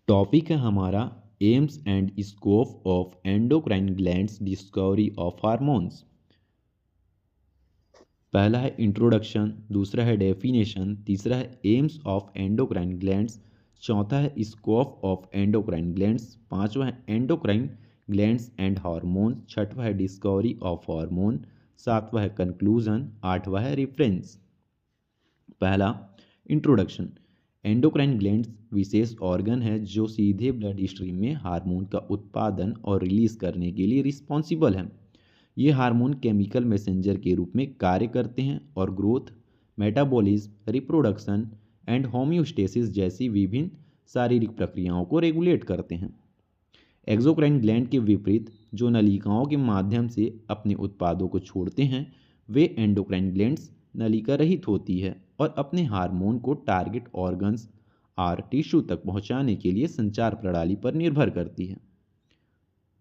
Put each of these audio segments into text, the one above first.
Topic है हमारा AIIMS and scope of endocrine glands discovery of hormones. पहला है इंट्रोडक्शन, दूसरा है डेफिनेशन, तीसरा है एम्स ऑफ एंडोक्राइन ग्लैंड्स, चौथा है स्कोप ऑफ एंडोक्राइन ग्लैंड्स, पांचवा है एंडोक्राइन ग्लैंड्स एंड हार्मोन्स, छठवा है डिस्कवरी ऑफ हार्मोन, सातवां है कंक्लूजन, आठवां है रेफरेंस। पहला इंट्रोडक्शन। एंडोक्राइन ग्लैंड्स विशेष ऑर्गन है जो सीधे ब्लड स्ट्रीम में हार्मोन का उत्पादन और रिलीज करने के लिए रिस्पॉन्सिबल है। ये हार्मोन केमिकल मैसेंजर के रूप में कार्य करते हैं और growth, metabolism, reproduction and homeostasis जैसी विभिन्न शारीरिक प्रक्रियाओं को रेगुलेट करते हैं। एक्सोक्राइन ग्लैंड के विपरीत, जो नलिकाओं के माध्यम से अपने उत्पादों को छोड़ते हैं, वे एंडोक्राइन ग्लैंड्स नलिका रहित होती है और अपने हार्मोन को टारगेट ऑर्गन्स और टिश्यू तक पहुंचाने के लिए संचार प्रणाली पर निर्भर करती है।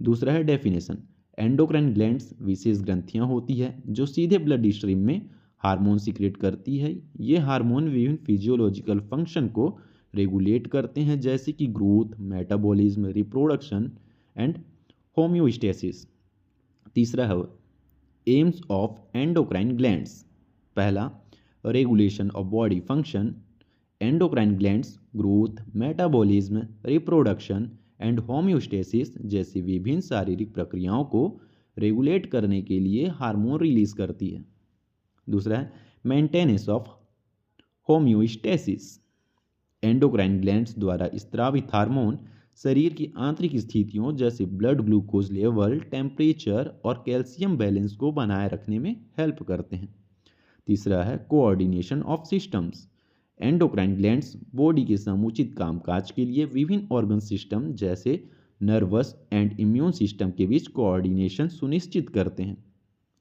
दूसरा है डेफिनेशन। एंडोक्राइन ग्लैंड्स विशेष ग्रंथियां होती है जो सीधे ब्लड स्ट्रीम में हार्मोन सीक्रेट करती है। ये हार्मोन विभिन्न फिजियोलॉजिकल फंक्शन को रेगुलेट करते हैं, जैसे कि growth, metabolism, reproduction and homeostasis. तीसरा है एम्स ऑफ एंडोक्राइन ग्लैंड्स। पहला, regulation of body function. Endocrine glands growth, metabolism, reproduction and homeostasis जैसी विभिन्न शारीरिक प्रक्रियाओं को रेगुलेट करने के लिए हार्मोन रिलीज करती है। दूसरा है maintenance of homeostasis. Endocrine glands द्वारा स्रावित हार्मोन शरीर की आंतरिक स्थितियों जैसे ब्लड ग्लूकोज लेवल, टेम्परेचर और कैल्शियम बैलेंस को बनाए रखने में हेल्प करते हैं। तीसरा है coordination of systems. Endocrine glands body के समुचित कामकाज के लिए विभिन्न ऑर्गन सिस्टम जैसे नर्वस एंड इम्यून सिस्टम के बीच कोऑर्डिनेशन सुनिश्चित करते हैं।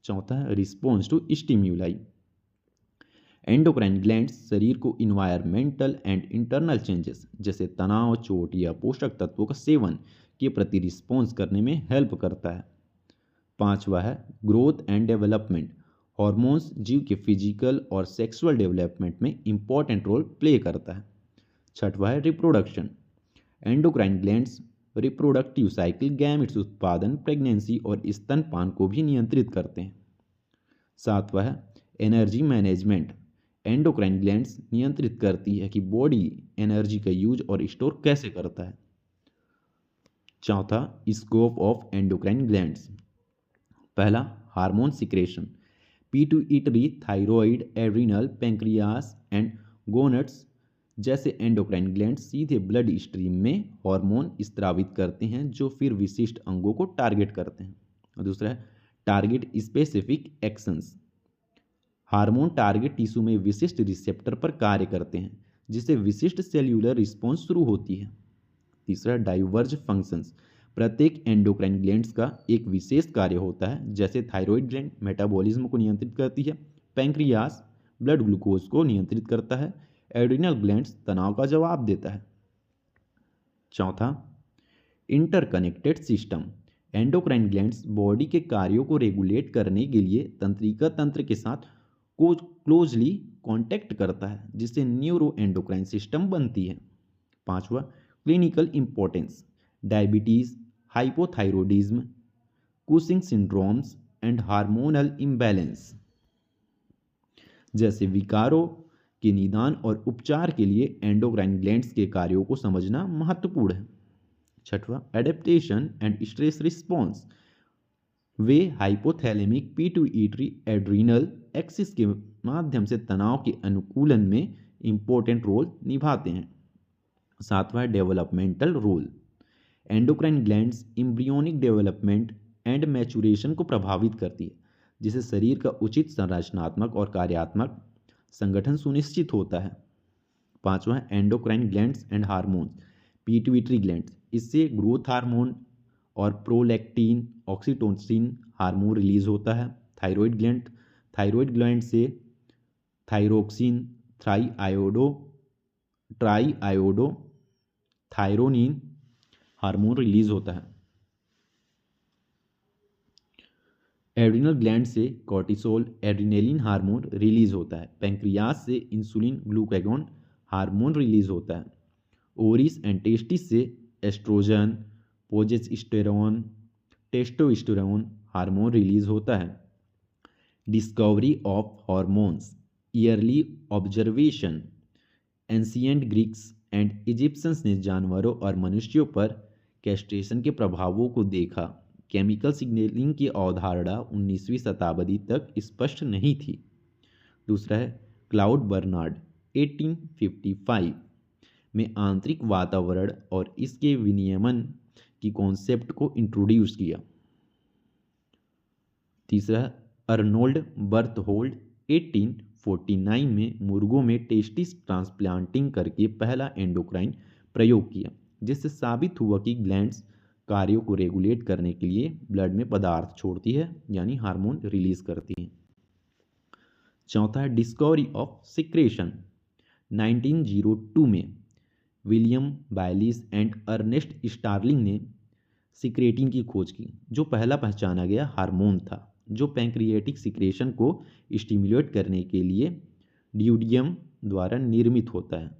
चौथा है रिस्पॉन्स टू स्टिम्युलाई। एंडोक्राइन ग्लैंड्स शरीर को इन्वायरमेंटल एंड इंटरनल चेंजेस जैसे तनाव, चोट या पोषक तत्वों का सेवन के प्रति रिस्पॉन्स करने में हेल्प करता है। पांचवा है ग्रोथ एंड डेवलपमेंट। हॉर्मोन्स जीव के फिजिकल और सेक्सुअल डेवलपमेंट में इंपॉर्टेंट रोल प्ले करता है। छठवा है reproduction. Endocrine glands reproductive cycle, gametes उत्पादन, प्रेगनेंसी और स्तनपान को भी नियंत्रित करते हैं। सातवां है एनर्जी मैनेजमेंट। एंडोक्राइन ग्लैंड्स नियंत्रित करती है कि बॉडी एनर्जी का यूज और स्टोर कैसे करता है। चौथा स्कोप ऑफ एंडोक्राइन ग्लैंड्स। पहला hormone secretion. Pituitary, thyroid, adrenal, pancreas and gonads जैसे एंडोक्राइन ग्लैंड्स सीधे ब्लड स्ट्रीम में हार्मोन स्रावित करते हैं जो फिर विशिष्ट अंगों को टारगेट करते हैं। और दूसरा है target specific actions. Hormone target tissue में विशिष्ट रिसेप्टर पर कार्य करते हैं जिससे विशिष्ट सेल्यूलर रिस्पॉन्स शुरू होती है। तीसरा डाइवर्ज फंक्शंस। प्रत्येक एंडोक्राइन ग्लैंड्स का एक विशेष कार्य होता है, जैसे थायराइड ग्लैंड मेटाबॉलिज्म को नियंत्रित करती है, पैंक्रियास ब्लड ग्लूकोज को नियंत्रित करता है, एड्रिनल ग्लैंड्स तनाव का जवाब देता है। चौथा interconnected system. Endocrine glands body के कार्यों को रेगुलेट करने के लिए तंत्रिका तंत्र के साथ क्लोजली कांटेक्ट करता है जिससे न्यूरो एंडोक्राइन सिस्टम बनती है। पांचवा clinical importance. Diabetes, hypothyroidism, Cushing syndromes and hormonal imbalance जैसे विकारों के निदान और उपचार के लिए एंडोक्राइन ग्लैंड्स के कार्यों को समझना महत्वपूर्ण है। छठवां adaptation and stress response. Way hypothalamic, pituitary, adrenal axis के माध्यम से तनाव के अनुकूलन में इंपॉर्टेंट रोल निभाते हैं। सातवां developmental role. Endocrine glands embryonic development and maturation को प्रभावित करती है जिससे शरीर का उचित संरचनात्मक और कार्यात्मक संगठन सुनिश्चित होता है। पांचवा endocrine glands and hormones. Pituitary glands, इससे ग्रोथ हार्मोन और प्रोलैक्टिन, ऑक्सीटोसिन हार्मोन रिलीज होता है। थायराइड ग्लैंड से थायरोक्सिन, ट्राईआयोडो थायरोनिन हार्मोन रिलीज होता है। एड्रिनल ग्लैंड से कॉर्टिसोल, एड्रिनेलिन हार्मोन रिलीज होता है। पैंक्रियास से इंसुलिन, ग्लूकागॉन हार्मोन रिलीज होता है। ओरिस एंड टेस्टिस से estrogen, progesterone, testosterone hormone release होता है। Discovery of hormones, early observation. Ancient Greeks and Egyptians ने जानवरों और मनुष्यों पर कैस्ट्रेशन के प्रभावों को देखा। केमिकल सिग्नलिंग की अवधारणा 19वीं शताब्दी तक स्पष्ट नहीं थी। दूसरा है क्लाउड बर्नार्ड 1855 में आंतरिक वातावरण और इसके विनियमन की कॉन्सेप्ट को इंट्रोड्यूस किया। तीसरा है अर्नोल्ड बर्थहोल्ड 1849 में मुर्गों में टेस्टिस ट्रांसप्लांटिंग करके पहला एंडोक्राइन प्रयोग किया, जिससे साबित हुआ कि ग्लैंड्स कार्यों को रेगुलेट करने के लिए ब्लड में पदार्थ छोड़ती है, यानी हार्मोन रिलीज करती है। चौथा है डिस्कवरी ऑफ सिक्रेशन 1902 में विलियम बायलिस एंड अर्नेस्ट स्टार्लिंग ने सिक्रेटिन की खोज की, जो पहला पहचाना गया हार्मोन था जो पैंक्रियाटिक सिक्रेशन को स्टिमुलेट करने के लिए ड्यूडियम द्वारा निर्मित होता है।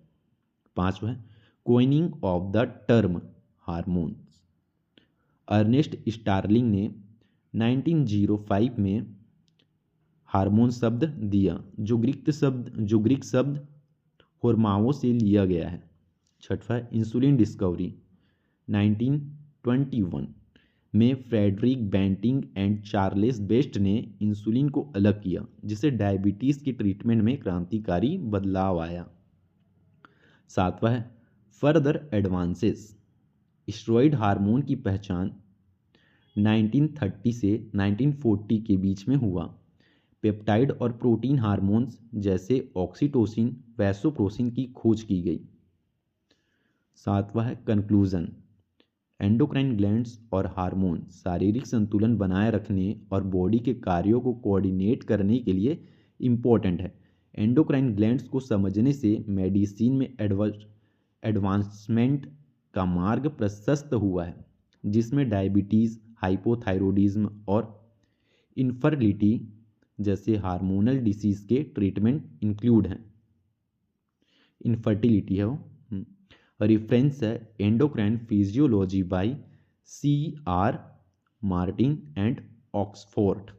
पांचवा coining of the term hormones, Ernest Starling ने 1905 में हार्मोन शब्द दिया, जो ग्रीक शब्द होर्माओ से लिया गया है। छठवा इंसुलिन डिस्कवरी 1921 में Frederick Banting and Charles Best ने इंसुलिन को अलग किया, जिससे डायबिटीज़ के ट्रीटमेंट में क्रांतिकारी बदलाव आया। सातवां है फर्दर एडवांसेस, स्टेरॉयड हार्मोन की पहचान 1930 से 1940 के बीच में हुआ। पेप्टाइड और प्रोटीन हार्मोन्स जैसे ऑक्सीटोसिन, वैसोप्रेसिन की खोज की गई। सातवां है कंक्लूजन, एंडोक्राइन ग्लैंड्स और हार्मोन शारीरिक संतुलन बनाए रखने और बॉडी के कार्यों को कोऑर्डिनेट करने के लिए इम्पोर्टेंट है। एंडोक्राइन ग्लैंड्स को समझने से मेडिसिन में एडवांसमेंट का मार्ग प्रशस्त हुआ है, जिसमें डायबिटीज़, हाइपोथायरॉयडिज्म और इनफर्टिलिटी जैसे हार्मोनल डिसीज़ के ट्रीटमेंट इंक्लूड हैं। इनफर्टिलिटी है वो। रेफरेंस है endocrine physiology by CR Martin and Oxford.